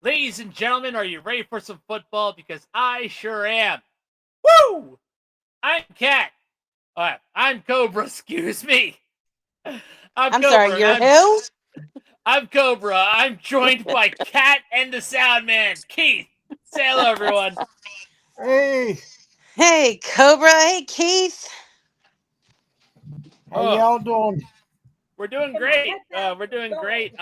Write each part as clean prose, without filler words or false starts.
Ladies and gentlemen, are you ready for some football? Because I sure am. Woo! I'm Cat. I'm Cobra, excuse me. I'm I'm sorry, Cobra, and you're who? I'm Cobra. I'm joined by Cat and the Sound Man, Keith. Say hello, everyone. Hey, Hey, Cobra. Hey, Keith. how Oh, y'all doing? we're doing great. We're doing great.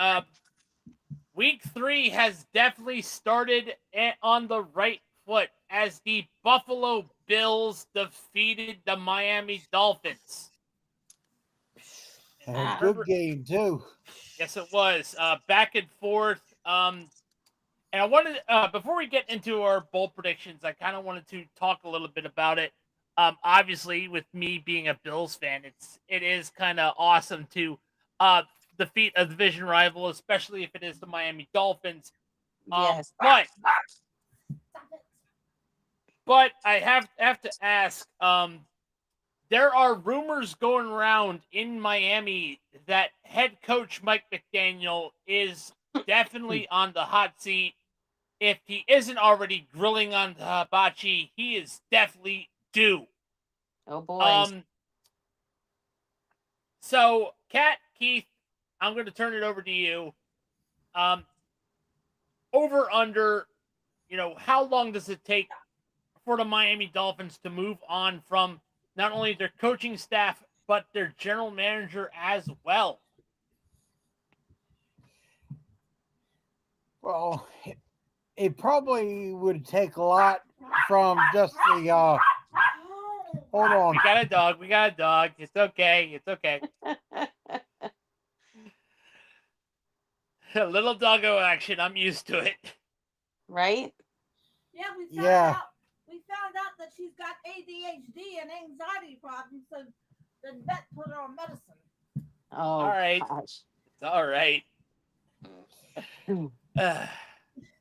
Week 3 has definitely started on the right foot as the Buffalo Bills defeated the Miami Dolphins. A Ah, good Remember, game too. yes, it was back and forth. And I wanted before we get into our bold predictions, I kind of wanted to talk a little bit about it. Obviously, with me being a Bills fan, it is kind of awesome to uh, defeat a division rival, especially if it is the Miami Dolphins. Um, yes. but but I have to ask. There are rumors going around in Miami that head coach Mike McDaniel is definitely on the hot seat. If he isn't already grilling on the hibachi, he is definitely due. Oh boy. Um, so Kat, Keith, I'm going to turn it over to you. Um, over under, how long does it take for the Miami Dolphins to move on from not only their coaching staff but their general manager as well? Well, it probably would take a lot from just the. Hold on. We got a dog. We got a dog. It's okay. It's okay. A little doggo action. I'm used to it. Right? Yeah. We found out that she's got ADHD and anxiety problems, so the vet put her on medicine. All Oh right. gosh. It's all right.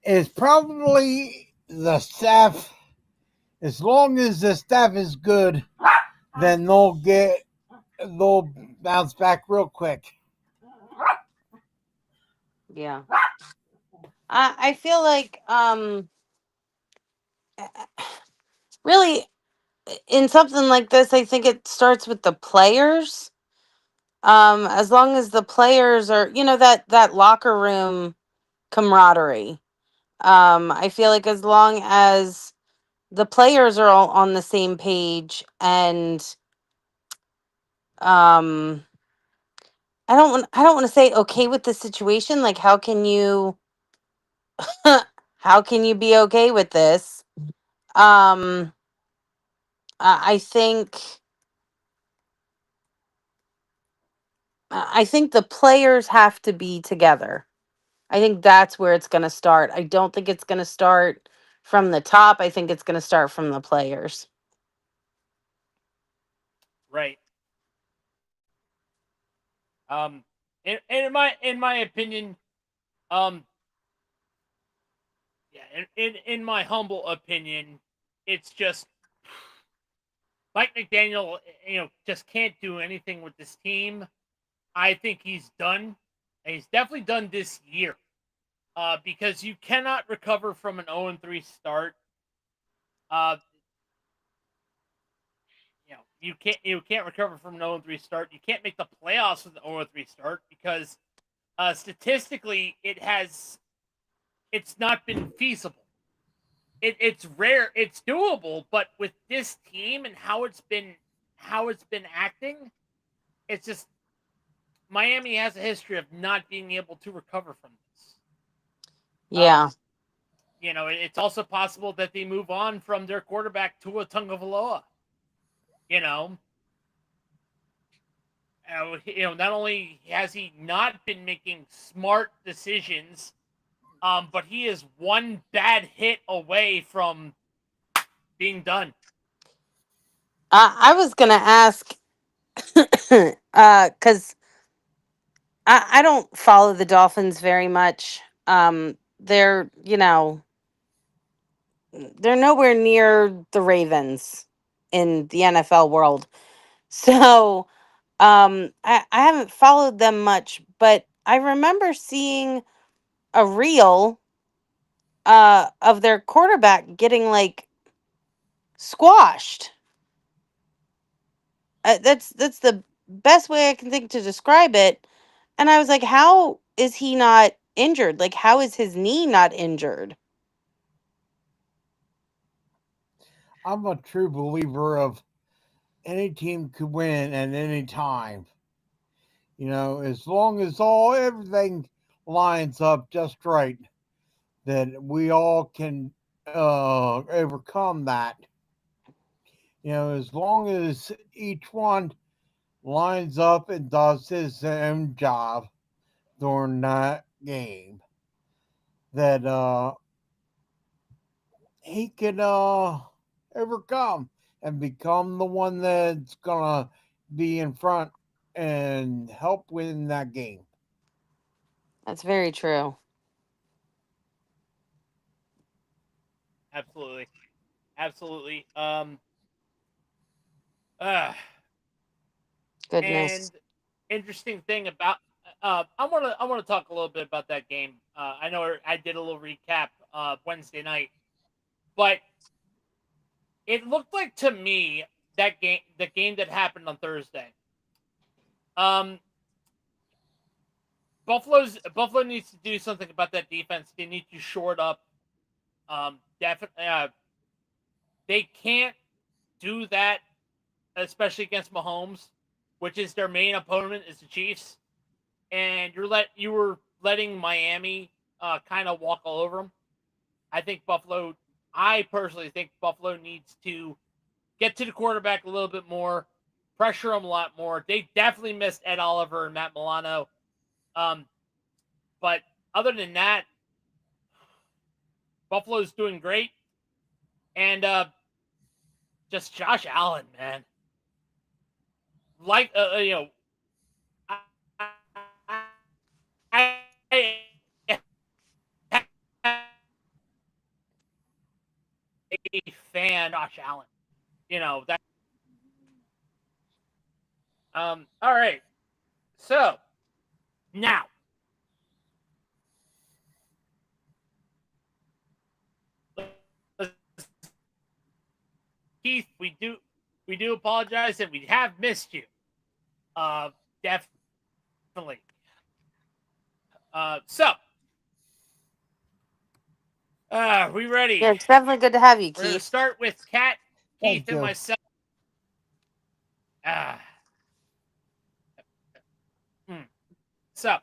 It's probably the staff. As long as the staff is good, then they'll bounce back real quick. Yeah. I feel like really in something like this, I think it starts with the players. As long as the players are, that locker room camaraderie. I feel like as long as the players are all on the same page and um I don't want to say okay with the situation, like how can you be okay with this? um I think I think the players have to be together. I think that's where it's going to start. I don't think it's going to start from the top. I think it's going to start from the players. right. Um, in my opinion, um, yeah, in my humble opinion, it's just Mike McDaniel, just can't do anything with this team. I think he's done, and he's definitely done this year. Because you cannot recover from an 0-3 start. Uh, you can't recover from an 0-3 start. You can't make the playoffs with an 0-3 start because statistically it's not been feasible. It's rare. It's doable, but with this team and how it's been acting, it's just Miami has a history of not being able to recover from this. Yeah. Um, it's also possible that they move on from their quarterback Tua Tagovailoa. You know, not only has he not been making smart decisions, but he is one bad hit away from being done. I was going to ask cuz I don't follow the Dolphins very much. They're, they're nowhere near the Ravens in the NFL world. So, I haven't followed them much, but I remember seeing a reel of their quarterback getting like squashed. That's the best way I can think to describe it. And I was like, how is he not injured? Like, how is his knee not injured? I'm a true believer of any team could win at any time. As long as everything lines up just right, that we all can overcome that. As long as each one lines up and does his own job during that game, that he can overcome and become the one that's gonna be in front and help win that game. That's very true. Absolutely. Absolutely. Uh, Goodness. and interesting thing about I want to talk a little bit about that game. I know I did a little recap Wednesday night, but it looked like to me that the game that happened on Thursday. Um, Buffalo needs to do something about that defense. They need to shore it up. Definitely, they can't do that, especially against Mahomes, which is their main opponent, is the Chiefs. And you were letting Miami kind of walk all over them. I personally think Buffalo needs to get to the quarterback a little bit more, pressure him a lot more. They definitely missed Ed Oliver and Matt Milano. But other than that, Buffalo's doing great. And just Josh Allen, man. Like, I, I a fan of Josh Allen. That. All right. So now, Keith, we do apologize that we have missed you. Definitely. So, we ready? Yeah, it's definitely good to have you, We're going to Keith. start with Kat, Keith, Thank and you. myself. So,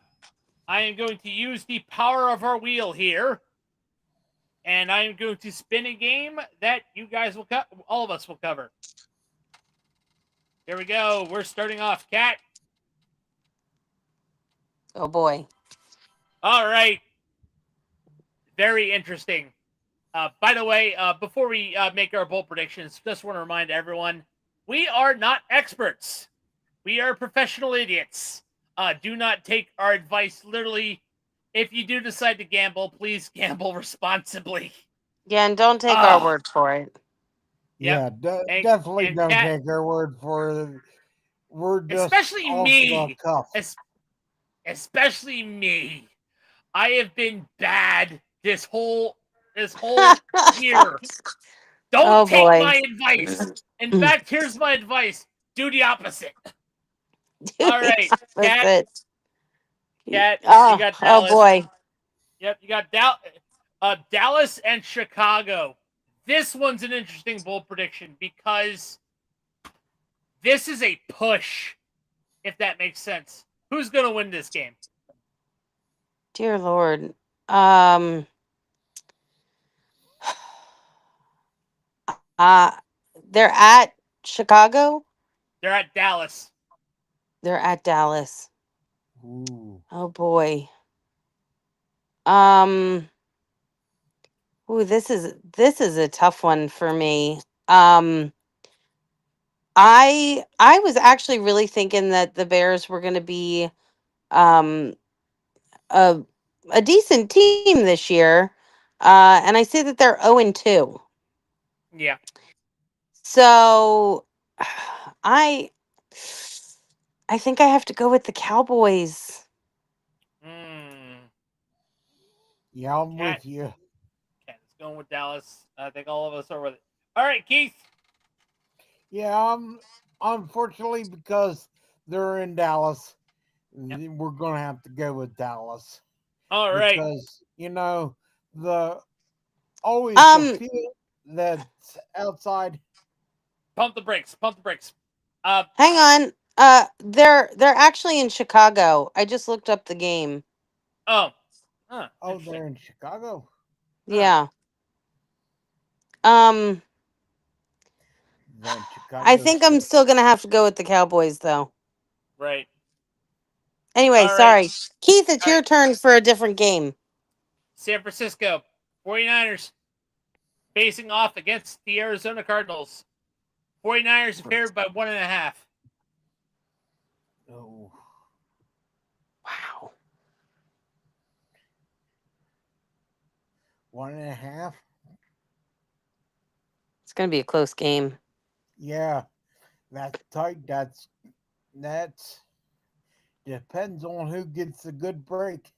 I am going to use the power of our wheel here, and I am going to spin a game that you guys will all of us will cover. Here we go. We're starting off, Kat. Oh boy. All right. Very interesting. By the way, before we make our bold predictions, just want to remind everyone, we are not experts. We are professional idiots. Do not take our advice literally. If you do decide to gamble, please gamble responsibly. Yeah, and don't take our word for it. Yeah, definitely don't take our word for it. We're just especially me. Cuff. Especially me. I have been bad this whole year. Don't take my advice. In fact, here's my advice: do the opposite. All right, Kat. You got Dallas. Oh boy. Yep, you got Dallas and Chicago. This one's an interesting bold prediction because this is a push, if that makes sense. Who's going to win this game? Dear Lord. They're at Chicago? They're at Dallas. They're at Dallas. Ooh. Oh boy. Ooh, this is a tough one for me. I was actually really thinking that the Bears were going to be um a a decent team this year. And I say that they're 0-2. Yeah. So I think I have to go with the Cowboys. Yeah, I'm with you. Going with Dallas. I think all of us are with it. All right, Keith. Yeah, unfortunately, because they're in Dallas, Yep. we're gonna have to go with Dallas All right. because the always the Um, field that's outside. Pump the brakes. Pump the brakes. hang on. They're actually in Chicago. I just looked up the game. Oh. Oh, Interesting. they're in Chicago. Yeah. Um, Then I Chicago think I'm State. still gonna have to go with the Cowboys, though. Right. Anyway, All right. sorry, Keith. It's All your right. turn for a different game. San Francisco 49ers facing off against the Arizona Cardinals. 49ers are favored by 1.5. Oh, Wow. 1.5. It's gonna be a close game. Yeah, that's tight. That's depends on who gets a good break.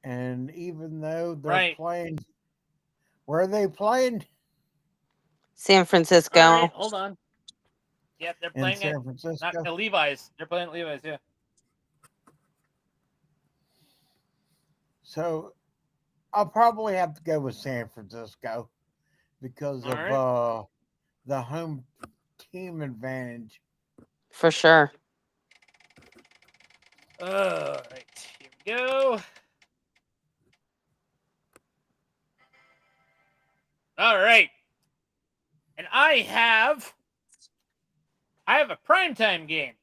And even though they're Right. playing, where are they playing? San All Francisco. right. Hold on. Yep, they're In playing at San not Francisco. Levi's. They're playing at Levi's. Yeah. So I'll probably have to go with San Francisco because All of right. the home team advantage. For sure. All right. Here we go. All right. And I have a primetime game.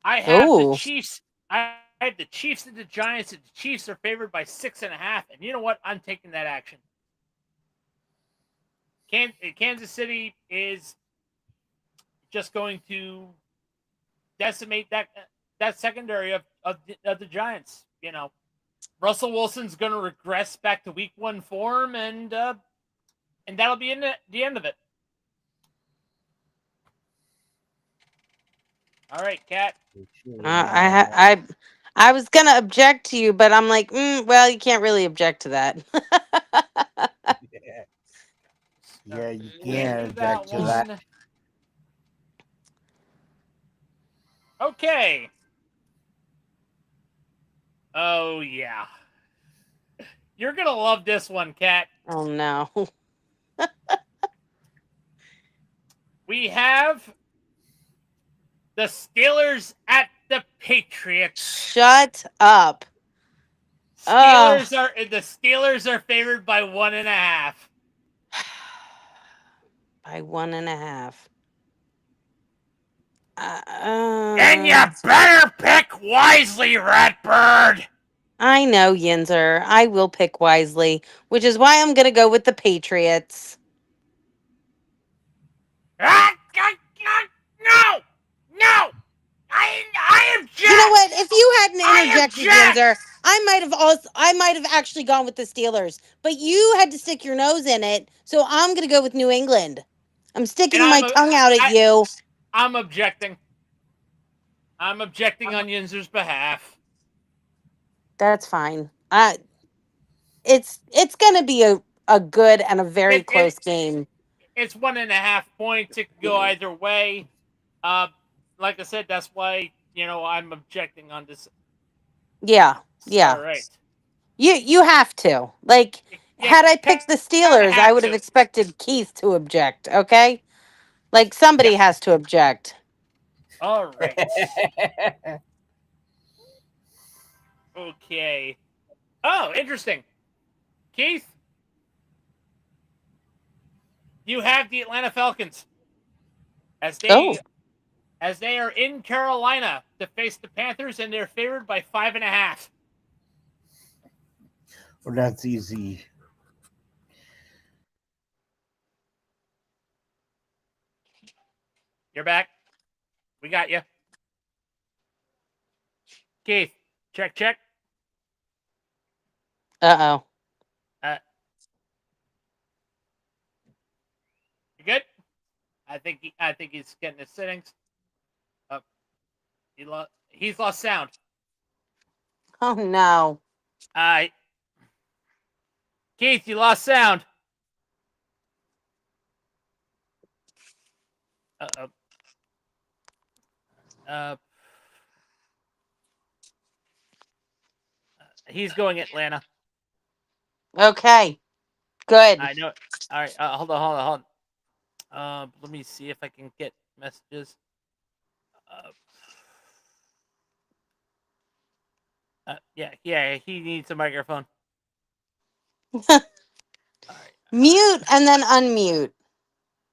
I have the Ooh. Chiefs. I have the Chiefs and the Giants, and the Chiefs are favored by 6.5. And you know what? I'm taking that action. Kansas City is just going to decimate that secondary of the Giants. You know, Russell Wilson's going to regress back to Week 1 form, and that'll be the end of it. All right, Kat. I was gonna object to you, but I'm like, well, you can't really object to that. Yeah, you Can't can't do that object to that. one. Okay. Oh yeah. You're gonna love this one, Kat. Oh no. We have the Steelers at the Patriots. Shut up. Ugh. The Steelers are favored by 1.5. By 1.5. And you better pick wisely, Ratbird. I know, Yinzer. I will pick wisely, which is why I'm gonna go with the Patriots. No, I object. You know what? If you hadn't I interjected, object. Yinzer, I might have actually gone with the Steelers. But you had to stick your nose in it, so I'm gonna go with New England. I'm sticking my tongue out at you. I'm objecting. I'm objecting on Yinzer's behalf. That's fine. It's gonna be a good and a very close game. It's 1.5 points. It could go either way. Like I said, that's why I'm objecting on this. Yeah, yeah. All right. You have to. Like, had I picked the Steelers, I would have to. expected Keith to object, okay? Like, somebody has to object. All right. Okay. Oh, interesting. Keith, you have the Atlanta Falcons as they are in Carolina to face the Panthers, and they're favored by 5.5. Well, that's easy. You're back. We got you. Keith, check. Uh-oh. You good? I think he's getting his settings. He's lost sound. Oh, no. Keith, you lost sound. Uh-oh. He's going Atlanta. Okay. Good. I know. All right. Hold on. Let me see if I can get messages. Yeah. He needs a microphone. All right. Mute and then unmute.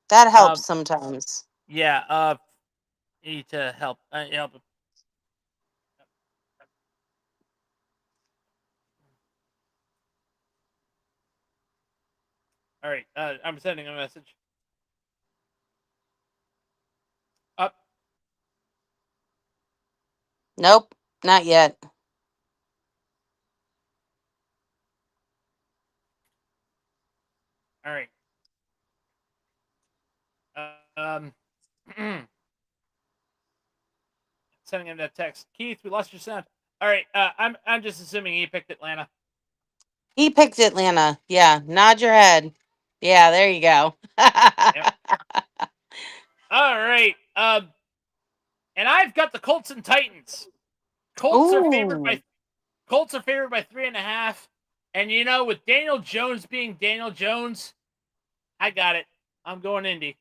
That helps sometimes. Yeah. Need to help. Help him. All right. I'm sending a message. Up. Nope, not yet. All right. Sending him that text. Keith, we lost your sound. All right. I'm just assuming he picked Atlanta. He picked Atlanta. Yeah, nod your head. Yeah, there you go. Yep. All right. And I've got the Colts and Titans. Colts are favored by 3.5. And you know, with Daniel Jones being Daniel Jones, I got it. I'm going Indy.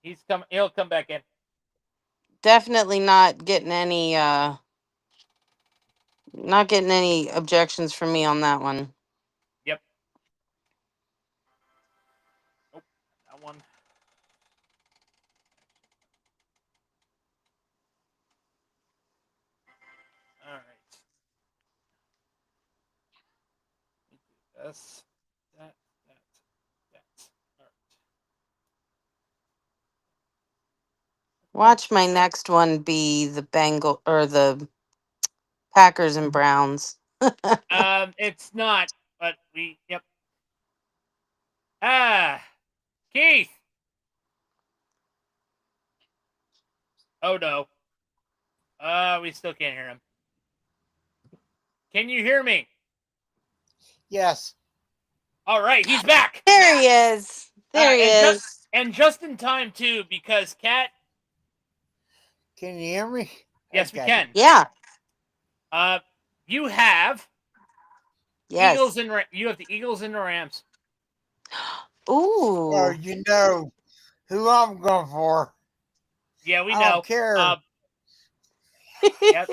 He'll come back in. Definitely not getting any objections from me on that one. Yep. Oh, that one. All right. This, that. All right. Watch my next one be the the Packers and Browns. It's not, but yep. Keith. Oh no. We still can't hear him. Can you hear me? Yes. All right, he's back. There he is. There he is. And just in time too, because Kat. Can you hear me? Yes, Okay. we can. Yeah. You have Yes. you have the Eagles and the Rams. Ooh. Well, you know who I'm going for. Yeah, we I know. don't care. Yep,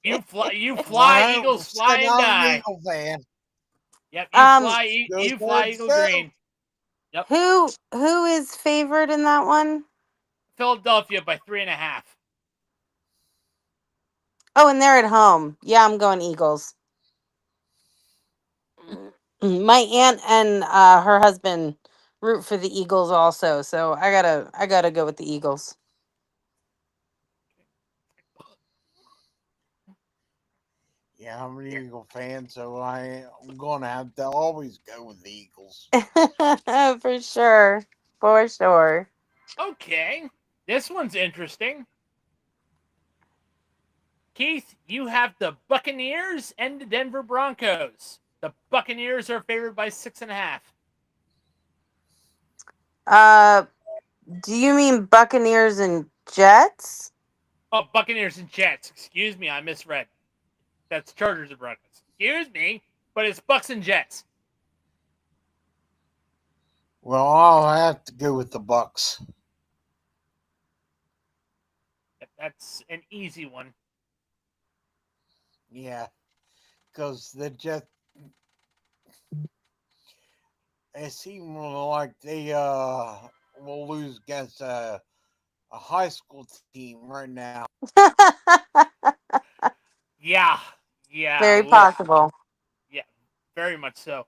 you fly Eagles, fly and I'm die. an Eagle fan. Yep, you Go fly Birds Eagle go. green. Yep. Who is favored in that one? Philadelphia by 3.5. Oh, and they're at home. Yeah, I'm going Eagles. My aunt and her husband root for the Eagles also, so I gotta go with the Eagles. Yeah, I'm an Eagle fan, so I'm going to have to always go with the Eagles. For sure. For sure. Okay, this one's interesting. Keith, you have the Buccaneers and the Denver Broncos. The Buccaneers are favored by 6.5. Do you mean Buccaneers and Jets? Oh, Buccaneers and Jets. Excuse me, I misread. That's Chargers and Broncos. Excuse me, but it's Bucks and Jets. Well, I'll have to go with the Bucks. That's an easy one. Yeah, because the Jets, it seems like they will lose against a high school team right now. Yeah. Very possible. Yeah, very much so.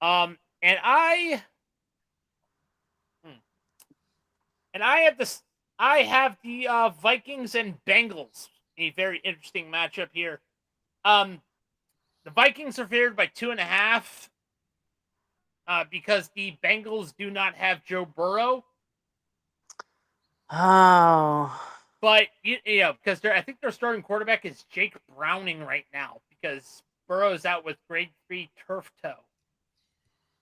And I have the Vikings and Bengals. A very interesting matchup here. The Vikings are favored by 2.5 because the Bengals do not have Joe Burrow. Oh. But because I think their starting quarterback is Jake Browning right now because Burrow's out with grade 3 turf toe.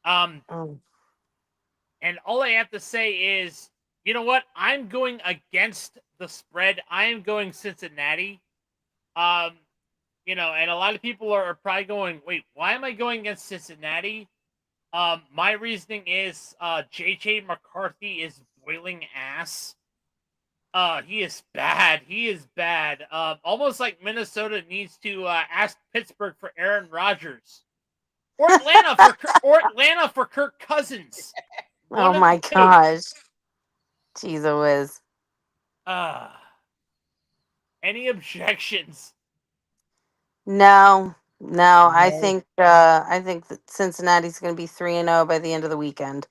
Um, Oh. and all I have to say is, you know what? I'm going against the spread. I am going Cincinnati. You know, and a lot of people are probably going, wait, why am I going against Cincinnati? My reasoning is JJ McCarthy is boiling ass. He is bad. He is bad. Almost like Minnesota needs to ask Pittsburgh for Aaron Rodgers. Or Atlanta for Kirk Cousins. One Oh of my the two. gosh. Jeez whiz. Any objections? No. I No. think that Cincinnati's going to be 3-0 by the end of the weekend.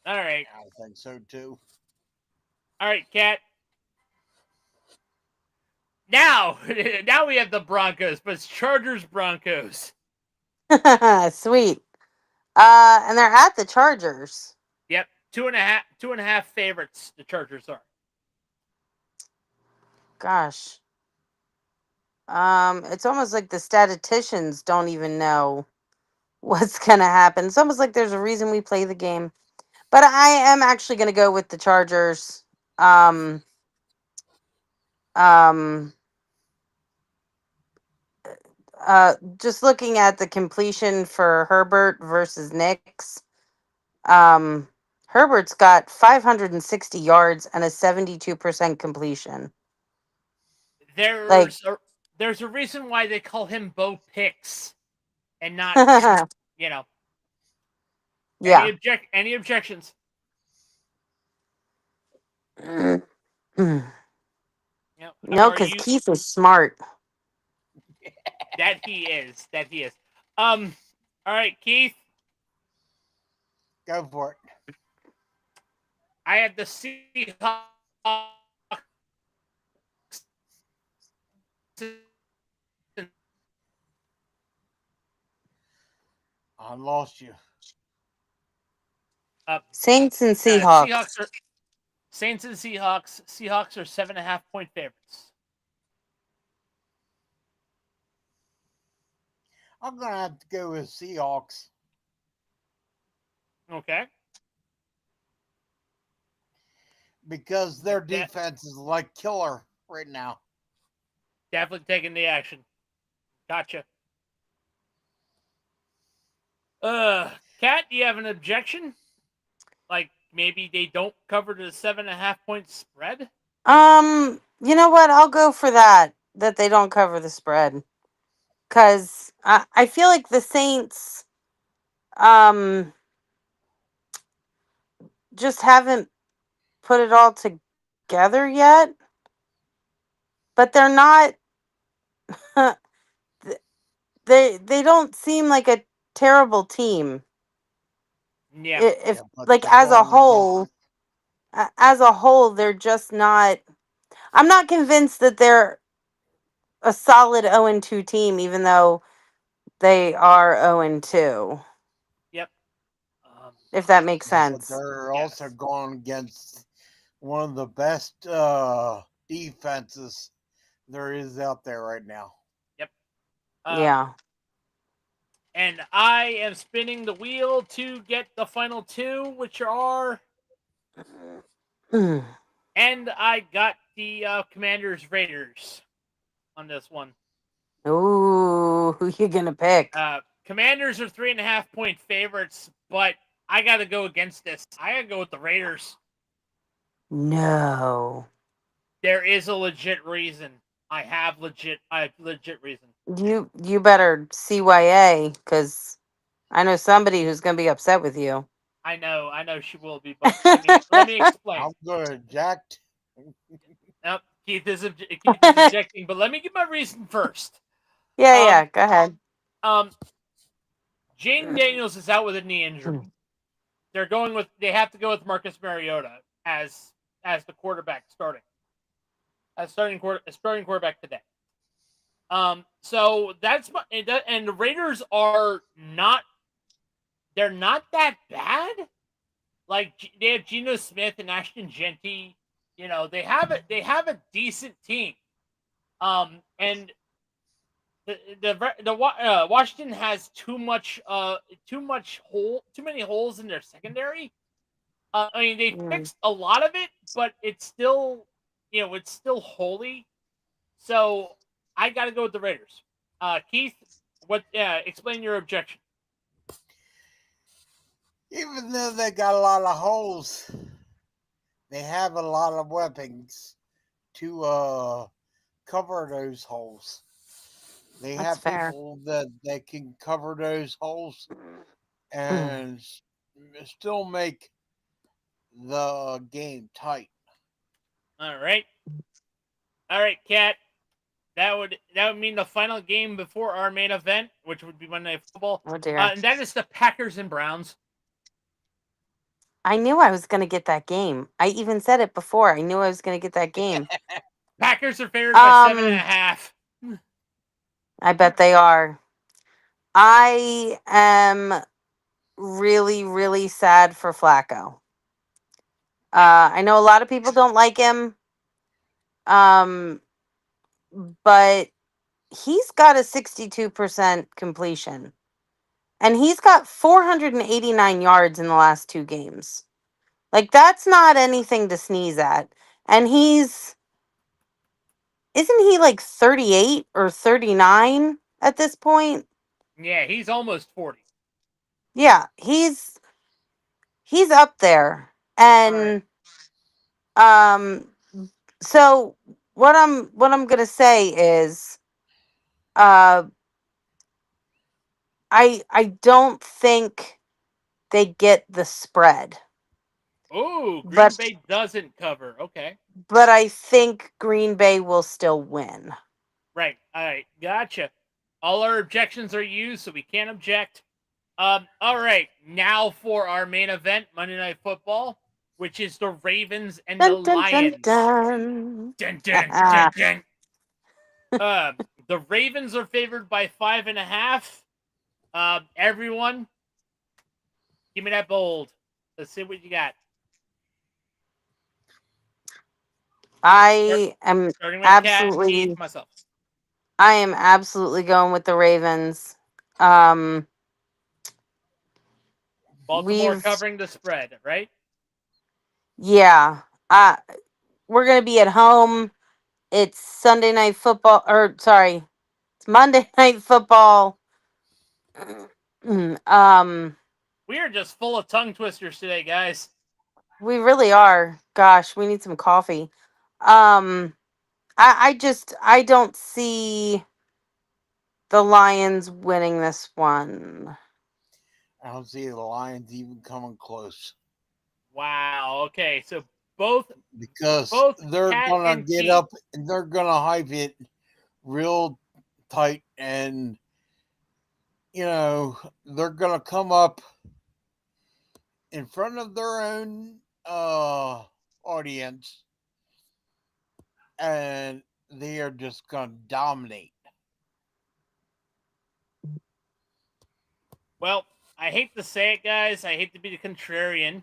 All right. I think so too. All right, Kat. Now we have the Broncos, but it's Chargers Broncos. Sweet. And they're at the Chargers. Yep, 2.5 favorites. The Chargers are. Gosh. It's almost like the statisticians don't even know what's gonna happen. It's almost like there's a reason we play the game. But I am actually gonna go with the Chargers. Um, um, just looking at the completion for Herbert versus Knicks. Herbert's got 560 yards and a 72% completion. Like, There's a reason why they call him Bo Picks and not you know. yeah. Any objections? No, Yep. because Keith is smart. That he is. All right, Keith. Go for it. I had the Seahawks. I lost you. Saints and Seahawks. Saints and Seahawks. Seahawks are 7.5-point favorites. I'm gonna have to go with Seahawks. Okay. Because their defense is like killer right now. Definitely taking the action. Gotcha. Kat, do you have an objection? Like maybe they don't cover the 7.5-point spread? You know what? I'll go for that they don't cover the spread. Cause I feel like the Saints just haven't put it all together yet. But they're not they don't seem like a terrible team. Yeah. If but like they're as a going whole they're just not. I'm not convinced that they're a solid 0-2 team, even though they are 0-2. Yep. If that makes But sense. they're also going against one of the best defenses there is out there right now. Yep. Yeah. And I am spinning the wheel to get the final two, which are. And I got the Commanders Raiders on this one. Ooh, who you gonna pick? Commanders are 3.5-point favorites, but I got to go against this. I got to go with the Raiders. No. There is a legit reason. I have legit reason. You better CYA, because I know somebody who's gonna be upset with you. I know she will be, but let me explain. I'm good, Jack. Nope, Keith is objecting, but let me give my reason first. Yeah, go ahead. Jaden Daniels is out with a knee injury. They have to go with Marcus Mariota as the quarterback starting. Starting quarterback today. So and the Raiders are not. They're not that bad. Like they have Geno Smith and Ashton Genty. You know they have a decent team. And Washington has too many holes in their secondary. I mean, they Mm. fixed a lot of it, but it's still, it's still holy. So I got to go with the Raiders. Keith, what? Explain your objection. Even though they got a lot of holes, they have a lot of weapons to cover those holes. They That's have fair. people that can cover those holes and still make the game tight. All right, Kat. That would mean the final game before our main event, which would be Monday Night Football. Oh dear. And that is the Packers and Browns. I knew I was going to get that game. I even said it before. I knew I was going to get that game. Packers are favored by 7.5. I bet they are. I am really, really sad for Flacco. I know a lot of people don't like him, but he's got a 62% completion. And he's got 489 yards in the last 2 games. Like, that's not anything to sneeze at. And isn't he like 38 or 39 at this point? Yeah, he's almost 40. Yeah, he's up there. And so what I'm going to say is I don't think they get the spread. Oh, Green But Bay doesn't cover. Okay. but I think Green Bay will still win. Right. All right. Gotcha. All our objections are used, so we can't object. All right. Now for our main event, Monday Night Football, which is the Ravens and the Dun, dun, dun, Lions. dun. Dun, dun, dun, dun. The Ravens are favored by 5.5. Everyone, give me that bold. Let's see what you got. I am Starting with absolutely Kat, Keith, myself. I am absolutely going with the Ravens. Baltimore covering the spread, right? Yeah. We're going to be at home. It's Sunday night football, or sorry, it's Monday night football. We are just full of tongue twisters today, guys. We really are. Gosh, we need some coffee. I don't see the Lions winning this one. I don't see the Lions even coming close. Wow. Okay, so both they're Kat gonna and get Keith. up and they're gonna hype it real tight, and they're gonna come up in front of their own audience, and they are just gonna dominate. Well, I hate to say it, guys. I hate to be the contrarian.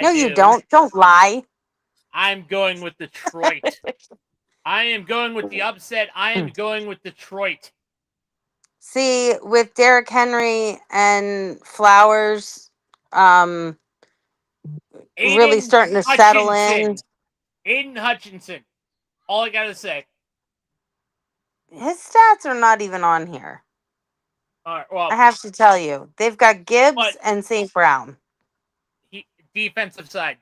No, you don't. Don't lie. I'm going with Detroit. I am going with the upset. I am going with Detroit. See, with Derrick Henry and Flowers, really starting to settle in. Aiden Hutchinson. All I gotta say. His stats are not even on here. All right, well, I have to tell you, they've got Gibbs and St. Brown. Defensive side.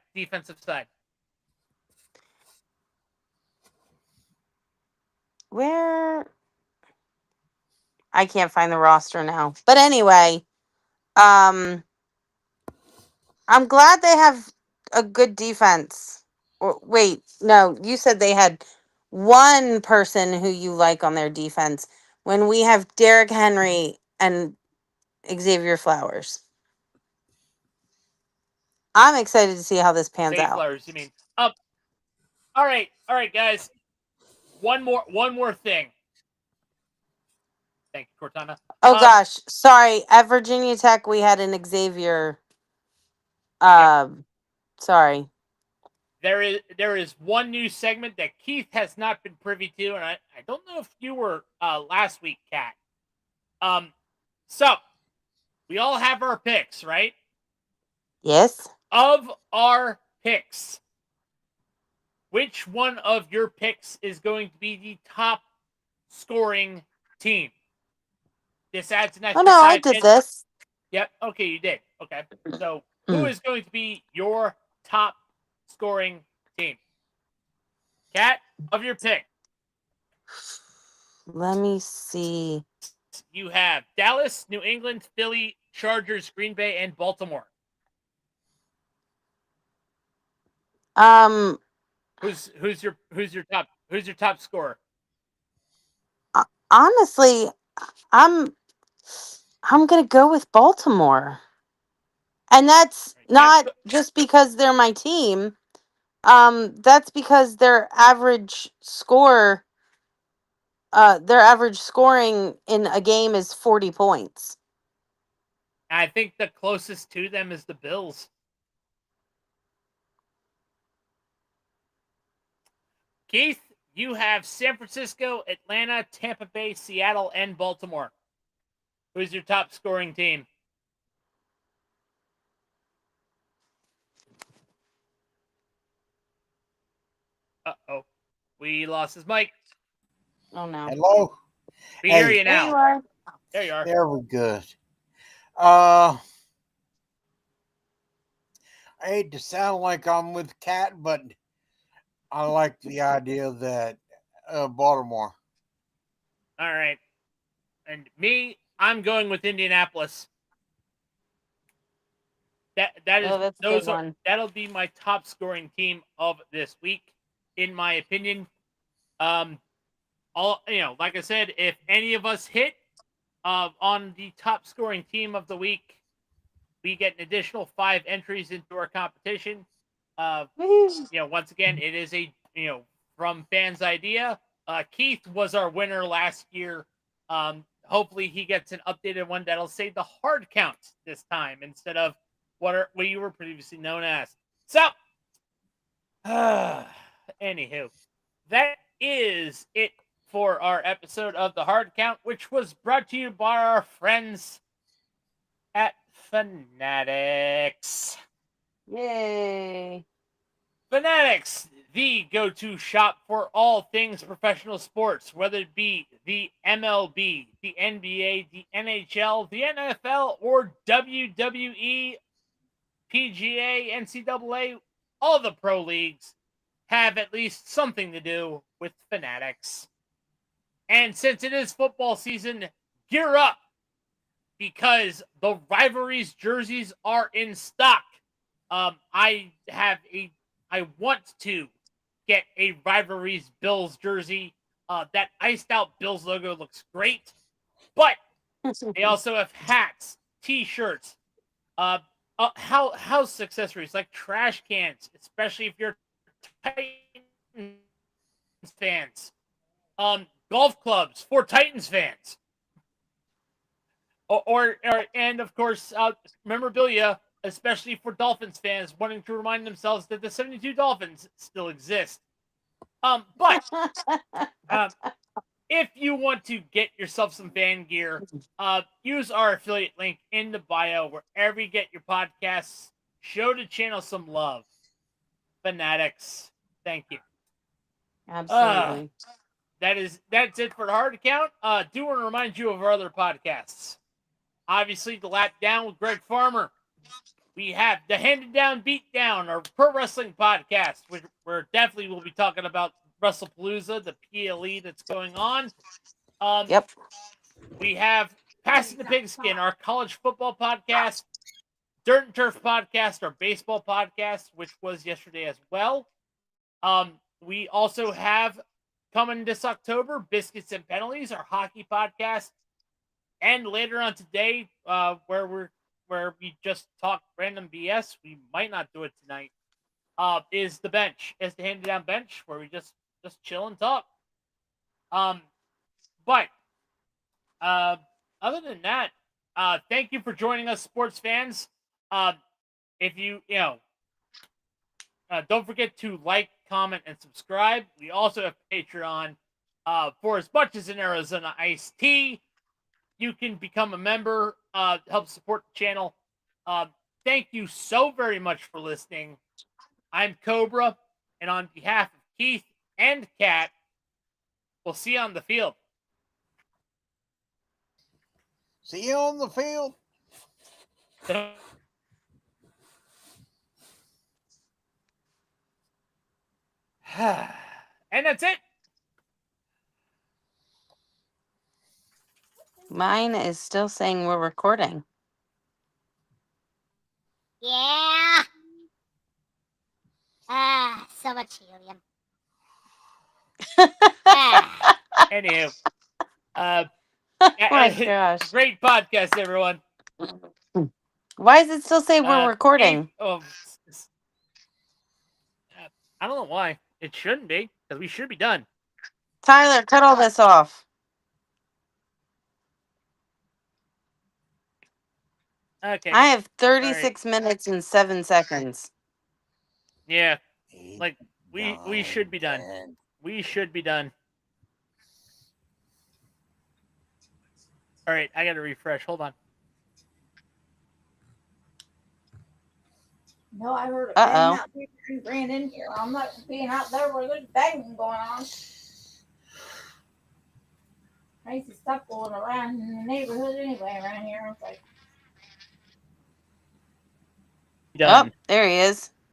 Where? I can't find the roster now. But anyway, I'm glad they have a good defense. Wait, no, you said they had one person who you like on their defense when we have Derrick Henry and Xavier Flowers. I'm excited to see how this pans out. Flowers, you mean? All right, guys. One more thing. Thank you, Cortana. Oh gosh, sorry. At Virginia Tech, we had an Xavier. Sorry. there is one new segment that Keith has not been privy to, and I don't know if you were last week, Kat. So we all have our picks, right? Yes. Of our picks, which one of your picks is going to be the top scoring team? This adds an Oh extra no, I side. did this. Yep. Okay, you did. Okay. So who is going to be your top scoring team? Kat, of your pick, Let me see. you have Dallas, New England, Philly, Chargers, Green Bay, and Baltimore. Who's your top scorer? Honestly, I'm gonna go with Baltimore. And that's not just because they're my team. That's because their average scoring in a game is 40 points. I think the closest to them is the Bills. Keith, you have San Francisco, Atlanta, Tampa Bay, Seattle, and Baltimore. Who's your top scoring team? Uh-oh. We lost his mic. Oh no. Hello? We hear Hey. you There you now. are. There you are. There we good. I hate to sound like I'm with Cat, but I like the idea that Baltimore. All right. And me, I'm going with Indianapolis. That's a good one. That'll be my top scoring team of this week, in my opinion. Like I said, if any of us hit on the top scoring team of the week, we get an additional 5 entries into our competition. Once again, it is from fans' idea. Keith was our winner last year. Hopefully he gets an updated one that'll say the hard count this time instead of what you were previously known as. So, anywho, that is it for our episode of the hard count, which was brought to you by our friends at Fanatics. Yay. Fanatics, the go-to shop for all things professional sports, whether it be the MLB, the NBA, the NHL, the NFL, or WWE, PGA, NCAA, all the pro leagues have at least something to do with Fanatics. And since it is football season, gear up because the rivalries jerseys are in stock. I want to get a rivalries Bills jersey. That iced out Bills logo looks great, but they also have hats, T-shirts, house accessories like trash cans, especially if you're Titans fans. Golf clubs for Titans fans. And of course, memorabilia, especially for Dolphins fans wanting to remind themselves that the 72 Dolphins still exist. But if you want to get yourself some fan gear, use our affiliate link in the bio wherever you get your podcasts. Show the channel some love. Fanatics, thank you. Absolutely. That's it for the hard account. Do want to remind you of our other podcasts. Obviously, the Lap Down with Greg Farmer. We have the Handed Down Beatdown, our pro wrestling podcast, which we're definitely will be talking about WrestlePalooza, the PLE that's going on. Yep. We have Passing the Pigskin, our college football podcast, Dirt and Turf podcast, our baseball podcast, which was yesterday as well. We also have coming this October, Biscuits and Penalties, our hockey podcast. And later on today, where we just talk random BS, we might not do it tonight, is the bench, is the Handed Down Bench, where we just chill and talk. But other than that, thank you for joining us, sports fans. If you don't forget to like, comment, and subscribe. We also have Patreon. For as much as an Arizona iced tea, you can become a member, help support the channel. Thank you so very much for listening. I'm Cobra, and on behalf of Keith and Kat, we'll see you on the field. See you on the field. And that's it. Mine is still saying we're recording. Yeah. So much helium. Anywho, Oh my gosh. great podcast, everyone. Why does it still say we're recording? I don't know why. It shouldn't be, because we should be done. Tyler, cut all this off. Okay. I have 36 minutes and 7 seconds. Yeah. 8, Like, we should be done. 10. We should be done. All right, I got to refresh. Hold on. No, I heard a Uh-oh. bang out here and ran in here. I'm not being out there where there's banging going on. Crazy stuff going around in the neighborhood anyway around here. I was like, Done. Oh, there he is.